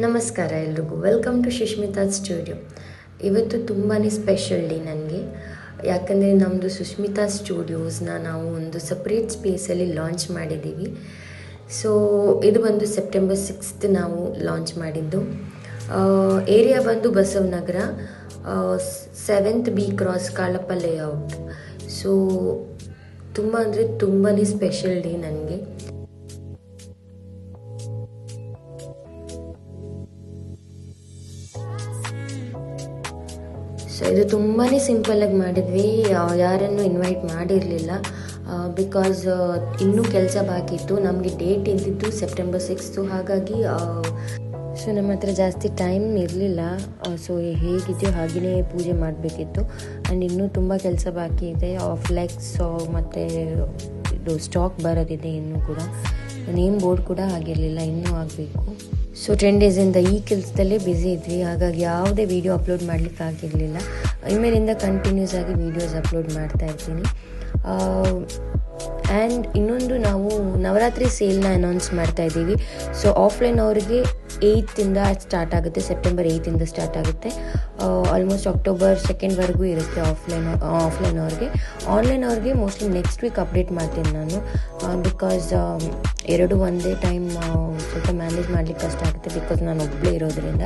ನಮಸ್ಕಾರ ಎಲ್ರಿಗೂ, welcome to Sushmita studio. ಇವತ್ತು ತುಂಬಾ ಸ್ಪೆಷಲ್ ಡೇ ನನಗೆ. ಯಾಕಂದರೆ ನಮ್ಮದು ಸುಷ್ಮಿತಾ ಸ್ಟುಡಿಯೋಸ್ನ ನಾವು ಒಂದು ಸಪ್ರೇಟ್ ಸ್ಪೇಸಲ್ಲಿ ಲಾಂಚ್ ಮಾಡಿದ್ದೀವಿ. ಸೊ ಇದು ಬಂದು ಸೆಪ್ಟೆಂಬರ್ 6 ನಾವು ಲಾಂಚ್ ಮಾಡಿದ್ದು. ಏರಿಯಾ ಬಂದು Basavanagar, 7th B cross, Kalappa layout. So ತುಂಬ ಅಂದರೆ ತುಂಬಾ ಸ್ಪೆಷಲ್ ಡೇ ನನಗೆ. ಸೊ ಇದು ತುಂಬಾ ಸಿಂಪಲಾಗಿ ಮಾಡಿದ್ವಿ, ಯಾರನ್ನು ಇನ್ವೈಟ್ ಮಾಡಿರಲಿಲ್ಲ. ಬಿಕಾಸ್ ಇನ್ನೂ ಕೆಲಸ ಬಾಕಿ ಇತ್ತು. ನಮಗೆ ಡೇಟ್ ಇದ್ದಿದ್ದು ಸೆಪ್ಟೆಂಬರ್ 6. ಹಾಗಾಗಿ ಸೊ ನಮ್ಮ ಹತ್ರ ಜಾಸ್ತಿ ಟೈಮ್ ಇರಲಿಲ್ಲ. ಸೊ ಹೇಗಿದೆಯೋ ಹಾಗೆಯೇ ಪೂಜೆ ಮಾಡಬೇಕಿತ್ತು. ಆ್ಯಂಡ್ ಇನ್ನೂ ತುಂಬ ಕೆಲಸ ಬಾಕಿ ಇದೆ. ಫ್ಲೆಕ್ಸ್ ಮತ್ತು ಇದು ಸ್ಟಾಕ್ ಬರೋದಿದೆ ಇನ್ನೂ ಕೂಡ. ನೇಮ್ ಬೋರ್ಡ್ ಕೂಡ ಆಗಿರಲಿಲ್ಲ, ಇನ್ನೂ ಆಗಬೇಕು. ಸೊ 10 ಡೇಸಿಂದ ಈ ಕೆಲಸದಲ್ಲೇ ಬ್ಯುಸಿ ಇದ್ವಿ. ಹಾಗಾಗಿ ಯಾವುದೇ ವೀಡಿಯೋ ಅಪ್ಲೋಡ್ ಮಾಡಲಿಕ್ಕೆ ಆಗಿರಲಿಲ್ಲ. ಇಮೇಲಿಂದ ಕಂಟಿನ್ಯೂಸ್ ಆಗಿ ವೀಡಿಯೋಸ್ ಅಪ್ಲೋಡ್ ಮಾಡ್ತಾ ಇರ್ತೀನಿ. ಆ್ಯಂಡ್ ಇನ್ನೊಂದು, ನಾವು ನವರಾತ್ರಿ ಸೇಲ್ನ ಅನೌನ್ಸ್ ಮಾಡ್ತಾ ಇದ್ದೀವಿ. ಸೊ ಆಫ್ಲೈನ್ ಅವ್ರಿಗೆ 8th ಸ್ಟಾರ್ಟ್ ಆಗುತ್ತೆ, ಸೆಪ್ಟೆಂಬರ್ 8th ಸ್ಟಾರ್ಟ್ ಆಗುತ್ತೆ. ಆಲ್ಮೋಸ್ಟ್ ಅಕ್ಟೋಬರ್ 2ವರೆಗೂ ಇರುತ್ತೆ ಆಫ್ಲೈನ್ ಅವ್ರಿಗೆ. ಆನ್ಲೈನ್ ಅವ್ರಿಗೆ ಮೋಸ್ಟ್ಲಿ ನೆಕ್ಸ್ಟ್ ವೀಕ್ ಅಪ್ಡೇಟ್ ಮಾಡ್ತೀನಿ ನಾನು. ಬಿಕಾಸ್ ಎರಡು ಒಂದೇ ಟೈಮ್ ಸ್ವಲ್ಪ ಮ್ಯಾನೇಜ್ ಮಾಡಲಿಕ್ಕೆ ಕಷ್ಟ ಆಗುತ್ತೆ, ಬಿಕಾಸ್ ನಾನು ಒಬ್ಬಳೇ ಇರೋದ್ರಿಂದ.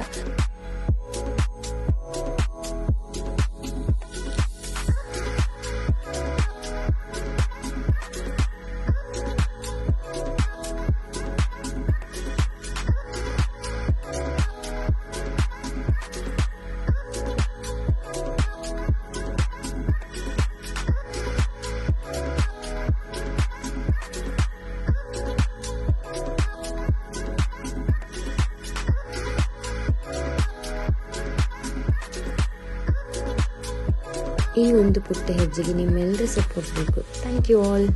ಈ ಒಂದು ಪುಟ್ಟ ಹೆಜ್ಜೆಗೆ ನಿಮ್ಮೆಲ್ಲರ ಸಪೋರ್ಟ್ ಬೇಕು. Thank you all.